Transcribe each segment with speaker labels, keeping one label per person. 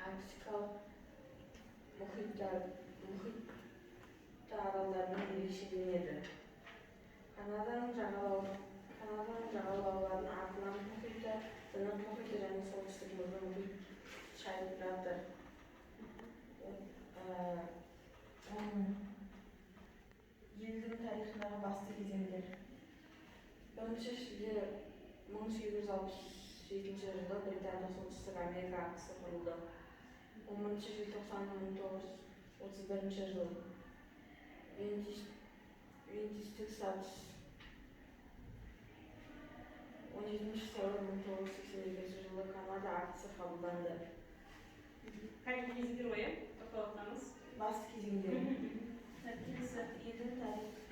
Speaker 1: Arktikалық мұхиттар аралдарымен ерекшеленеді. Канаданың жағалауларының Атлант мұхиты, Тынық мұхиты және солтүстік мұхит шайып жатыр. Елдің тарихындағы басты кезеңдер. 1 шілде 1867 жылы Британия солтүстік Америка актісі құрылды. 10 желтоқсан 1931 жыл Вентистік статус. 17 сәуір 1982 жылы Канада актісі қабылданды.
Speaker 2: Тарихи кезеңдер ойы, тоқталсаңыз.
Speaker 1: Басты кезеңдер. Елдің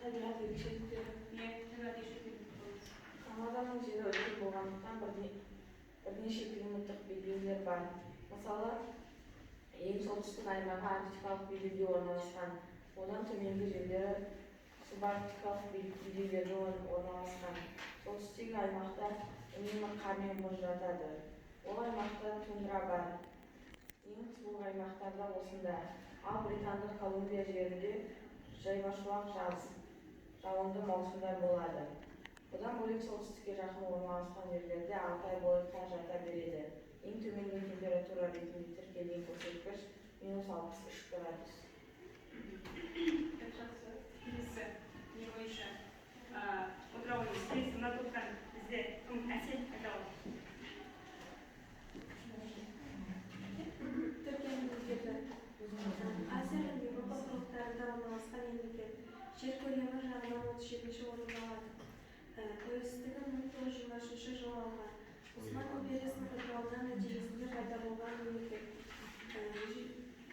Speaker 1: табиғат ерекшеліктері. Канаданың жері үлкен болғандықтан бірнеше климаттық белдеулер бар. Мысалы, ең солтүстік аймағы арктикалық белдеуде орналасқан. Одан төменгі жерлері субарктикалық белдеулерде орналасқан. Солтүстік аймақта үнемі қармен мұз жатады. Ол аймақта тундра бар. Ең суық аймақтарда осында. Ал Британдық Колумбия жерінде жайма-шуақ жауынды маусымдар болады. Бұдан бөлек солтүстікке жақын орналасқан жерлерде 6 ай бойы қар жата береді. Ең төменгі температура ретінде тіркелген көрсеткіш -63 градус.
Speaker 2: Жақсы. Келесі не бойынша отырауымыз. Келесі мына топтан бізде кім әсел айта алады?
Speaker 3: Түркия мемлекеті Азия және Еуропа құрлықтарында орналасқан мемлекет. Жер көлемі жағынан 37-ші орында алады. Тәуелсіздігі 1923 жылы алған. Осман империясының құлдырауының нәтижесінде пайда болған мемлекет.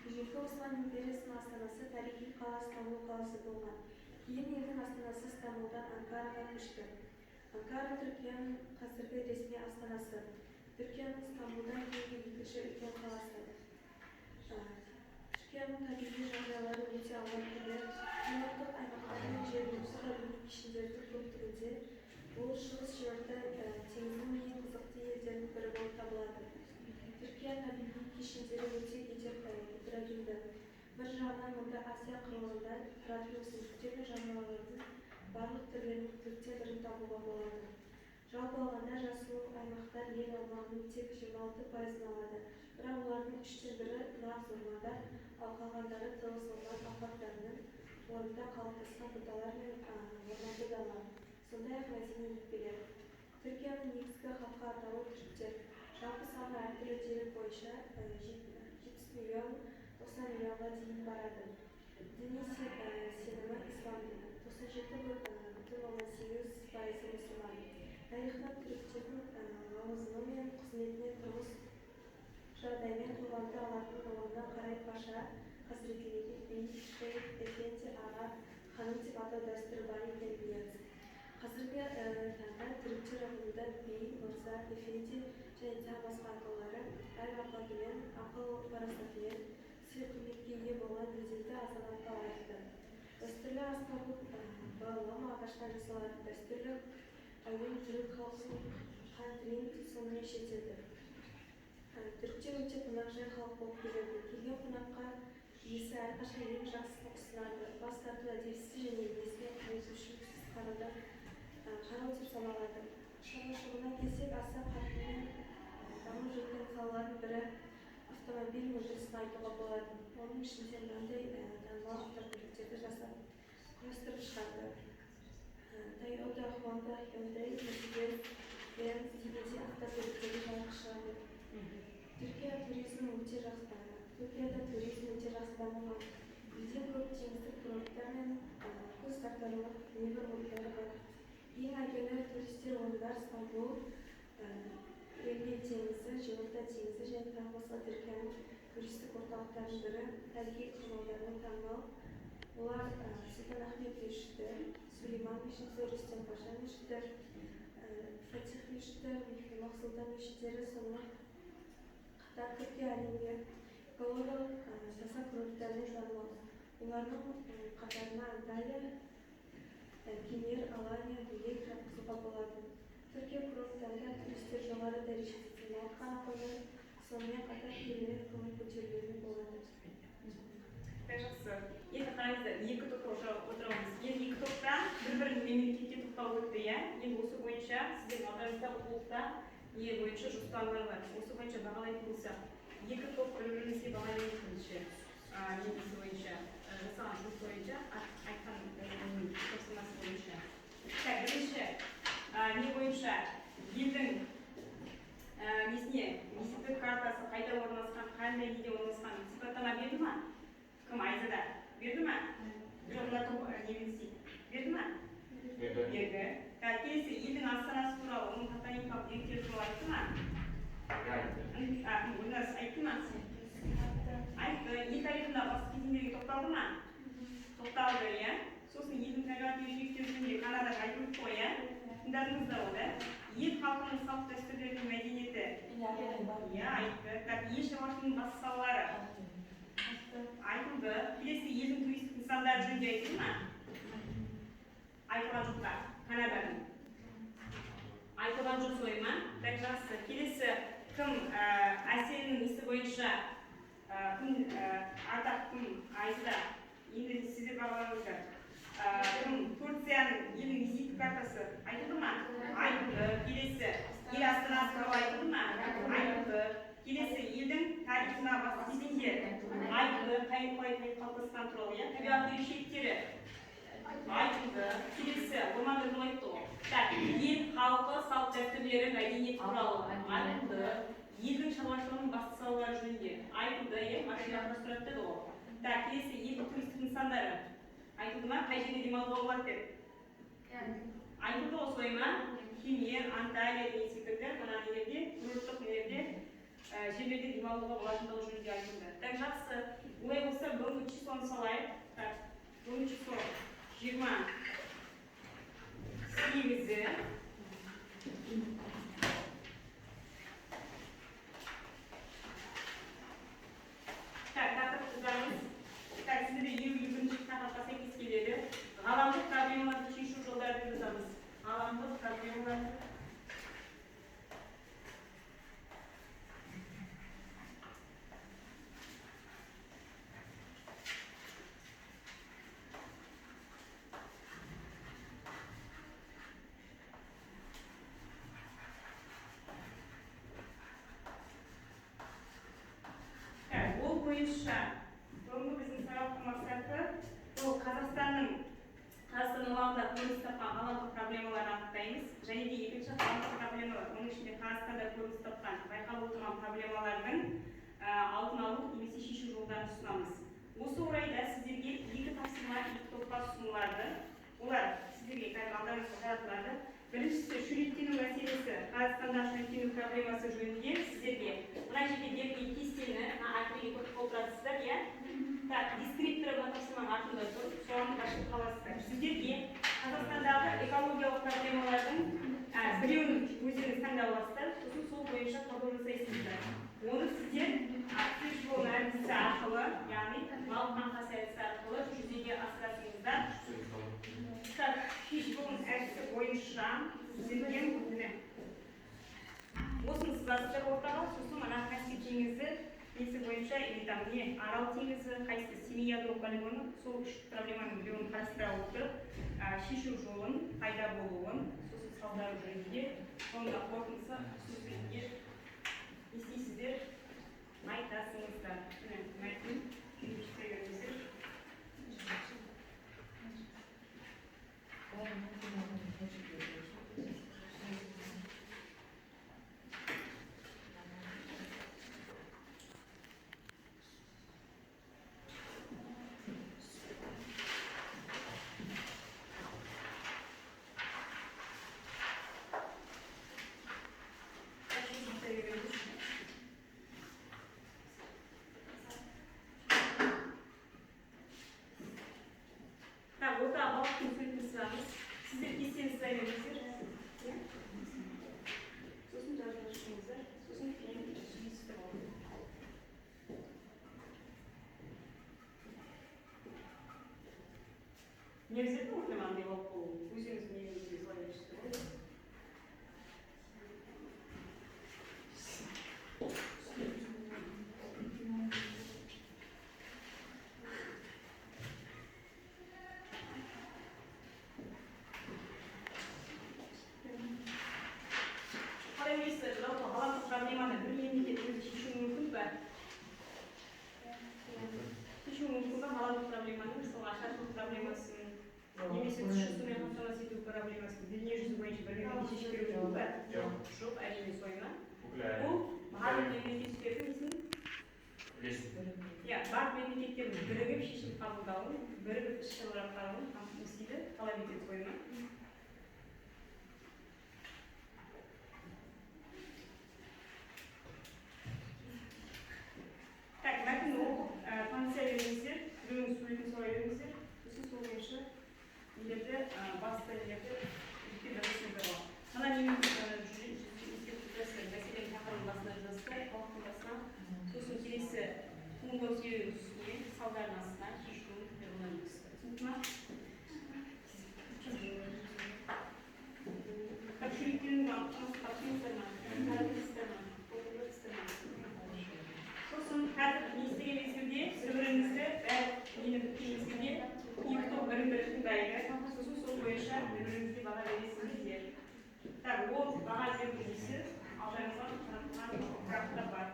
Speaker 3: Ежелгі Осман империясының астанасы тарихи қала Стамбул қаласы болған. Кейін елдің астанасы Стамбулдан Анкараға көшті. Анкара Түркияның қазіргі ресми астанасы. Түркияның Стамбулдан кейінгі екінші үлкен қаласы. Түркияның табиғи жағдайлары өте алуан-түрлі. Климаттық аймақтары мен жергілікті табиғи кешендердің көптігінде бұл Шығыс жерорта теңізінің ең қызықты елдерінің бірі болып табылады. Түркия табиғи кешендері өте гетерогенді. Бір жағынан мұнда Азия құрлығында тұратын өсімдіктер мен жануарлардың барлық түрлерінің төрттен бірін табуға болады. Жалпы алғанда жасыл аймақтар ел аумағының тек 26% алады. Бірақ олардың 3-тен бірі нағыз ормандар, ал қалғандары тығыз орман алқаптарының орнында қалыптасқан бұталар мен орманды дала. Сондай-ақ мәдени екпелер. Түркияның негізгі халқы атауы түріктер. Жалпы саны әртүрлі дерек бойынша 70 миллион 90 миллионға дейін барады. Діни сенімі ислам діні. 97,8% мұсылман. Тарихтан түріктердің лауазымы мен қызметіне тұрмыс жағдаймен қоғамда алатын орнына қарай паша, хазіретлерге бей, шейх, эфенди, аға, ханым деп атау дәстүрі бар екенін білеміз. Қазіргі таңда түріктер ұғымында бей, мырза, эфенди және тағы басқа атаулары әл-ақуатымен, ақыл-парасатымен, сый-құрметке ие болған беделді азаматқа лайықты. Дәстүрлі аспабы бағлама ағаштан жасалатын дәстүрлі әуен түрік халқының қан-тірен сонымен шетеді. Түріктер өте қонақжай халық болып келеді. Келген қонаққа иесі әрқашан ең жақсысын ұсынады. Бас тарту әдепсіз және иесіне қызметушіліксіз қарау деп саналады. Шаруашылығына келсек, аса қарқынмен дамып жүрген салалардың бірі автомобиль өндірісін айтуға болады. Оның ішінде мынандай танымал автокөліктерді жасап құрастырып шығарды. Toyota, Honda, Hyundai, Mercedes, Benz дегенде автокөліктерді жарық шығарды. Түркияда туризм өте жақсы дамыған. Елде көп теңіздік курорттар мен көз тартарлық небір орындары бар. Ең әйгілі туристер орындар Стамбул, Эгей теңізі, Жерорта теңізі және тағы басқа Түркияның туристік орталықтарының бірі, тарихи қамалдарының танымал. Олар Сұлтанахмет мешіті, Сулейман мешіті, Рүстем Паша мешіті, Фатих мешіті, Мехмед Сұлтан мешіттері, сонымен қатар Түркия әлемге экологиялық таза курорттармен танымал. Олардың қатарына Анталия, Кемер, Алания, Билек жатқызуға болады. Түркия курорттарында туристер жоғары дәрежеде демалып қана қоймай, сонымен қатар керемет көңіл көтерілетін болады.
Speaker 2: жақсы. Енді қараңыздар, екі топқа отырамыз. Енді екі топта бір-бір мемлекетке тоқталып өтті, иә? Енді осы бойынша сіздердің алдарыңызда оқулықта не бойынша жоспарлар бар. Осы бойынша бағалайтын болсақ, екі топ бір-бірімізге бағалайтынша, немесе бойынша, жасаған жұмыс бойынша, айтқан тапсырмасы бойынша. Бірінші, не бойынша елдің несіне, есептік картасы қайда орналасқан, қандай неде орналасқан сипаттама берді ма? Кім айтыда? Берді ма? Жоғында топ немесе берді ма? Берді. Келесі елдің астанасы туралы, оның тектоникалық деректері туралы айтты ма? Айтты ма? Айтты. Ел тарихында басты кезеңдерге тоқталды ма? Тоқталды, иә? Сосын елдің табиғат ерекшеліктері жөнінде Канадаға айтылып қой, иә? Тыңдадыңыздар ол, да? Ел халқының салт дәстүрлерінің мәдениеті. Иә, айтты. Ел шаруашылығының басты салалары айтылды. Келесі елдің туристік нысандары жөнінде айтылды ма? Айтылған жоқ па? Канаданың. Айтылған жоқ солай ма? Так, жақсы. Келесі кім әсерінің несі бойынша кім ардақ кім айтыда? Енді сіздер бағалаңыздар. Турцияның елдің визиттік картасы айтылды ма? Айтылды. Келесі ел астанасы туралы айтылды ма? Айтылды. Келесі елдің тарихына басты кезеңдер айтылды. Қалай қалыптасқан туралы, иә? Табиғат ерекшеліктері айтылды. Келесі орманды туралы айтты ғой. Ел халқы салт дәстүрлері мәдениет туралы айтылды. Елдің шаруашылығының басты салалары жөнінде айтылды, иә? Машина құрастырады деді ғой. Келесі елдің туристік нысандары айтылды ма? Қай жерде демалуға болады деп? Айтылды ғой солай ма? Химер, Анталия деген секілді мына нелерде, курорттық нелерде жерлерде демалуға болатындығы жөнінде айтылды. Так, жақсы. Олай болса, бүгінгі числоны салайық. Так, бүгінгі число 28-і. Так, тақырып қыздарымыз. Так, сіздерде елу бірінші тақырыпқа сәйкес келеді. Ғаламдық проблемаларды шешу жолдарын жазамыз. Ғаламдық проблемаларды. Ол бойынша бүгінгі біздің сабақтың мақсаты ол Қазақстан аумағында көрініс тапқан ғаламдық проблемаларды анықтаймыз. Және де екінші ғаламдық проблемалар, оның ішінде Қазақстанда көрініс тапқан байқалып отырған проблемалардың алдын алу немесе шешу жолдарын ұсынамыз. Осы орайда сіздерге екі тапсырма екі топқа ұсынылады. Олар сіздерге алдарыңызға таратылады. Біріншісі шөлейттену мәселесі, Қазақстанда шөлейттену проблемасы жөнінде сіздерге мына жерде берілген кестені әртүрлі көріп отырасыздар, иә? Так, дискрипторы мына тапсырманың артында тұр, соған басып қаласыздар. Сіздерге Қазақстандағы экологиялық проблемалардың біреуін өздеріңіз таңдап аласыздар, сосын сол бойынша талдау жасайсыздар. Оны сіздер фишбол әдісі арқылы, яғни балық қаңқасы әдісі арқылы жүзеге асырасыңыздар. Так, фишбол әдісі бойынша сіздерге осыны сызасыздар ортаға, сосын ана Каспий теңізі несі бойынша, или там не Арал теңізі, қайсысы Семей ядролық полигоны, сол үш проблеманың біреуін қарастыра отырып, шешу жолын, пайда болуын, сосын салдары жөнінде, сонда қорытындысы сөзбенге не істейсіздер, айтасыңыздар. Мәтін жүргізсеңіздер. жалпы ғаламдық проблеманы бір мемлекет өзі шешу мүмкін бе? Шешу мүмкін бе ғаламдық проблеманы, мысалы ашаршылық проблемасын, немесе тұщы сумен қамтамасыз ету проблемасын дүниежүзі бойынша бір мемлекет шешіп беру мүмкін бе? Жоқ, әрине солай. Бұл барлық мемлекеттердің несін? Иә, барлық мемлекеттердің бірігіп шешім қабылдауын, бірігіп іс-шаралар атқаруын қамтамасыз етуді талап етеді солай ма? Так, мәтін оқып, таныса беріңіздер, біреуінің суретін солай беріңіздер, сосын сол бойынша нелерді, басты нелерді жеке жазасыңыздар бар. Мына менің мәселенің тақырыбының басына жазасыздар, халықтың басына, сосын келесі туындау себебінің үстіне, салдардың астына шешуін жолынан өткізді. Түсінді ма? Тапшыректерін тапшырыңыздар ма? Таратыңыздар ма? Оқылыңыздар ма? Сосын қазір не істеген мезгілде бір-біріңізді нені біткен мезгілде екі топ бірін-бірі тыңдайды. Сосын сол бойынша бір-біріңізге баға бересіздер. Так, ол баға беру жүйесі алдарыңызға таратылған графта бар.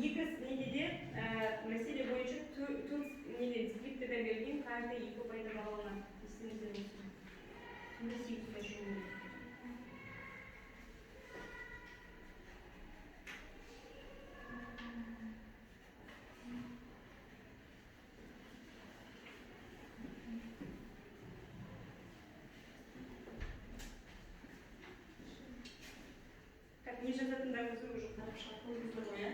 Speaker 2: Екі неде мәселе бойынша төрт неден скриптіден берген каждый екі пайда бағаланады. Естеріңізде болсын. Сонда 8 пайда жолы. Так, не жазатындарыңызды уже қарап шығып қойыңыздар ғой, иә?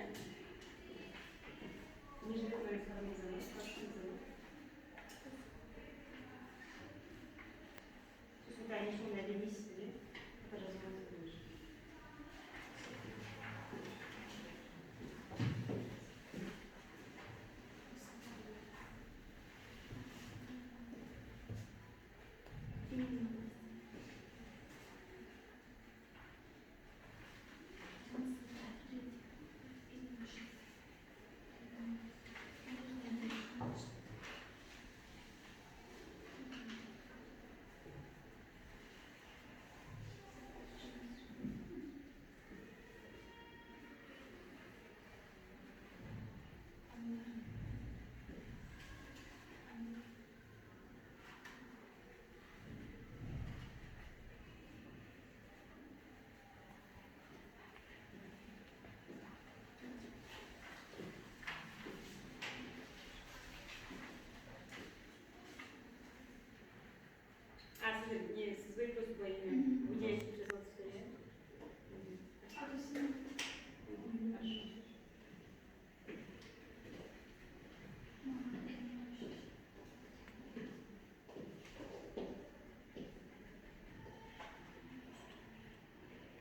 Speaker 2: Не жазатындарыңызды қараңыздар. Сосын конечно, онда демейсіздер, иә? Жазылмаңыздар уже. Siz böyle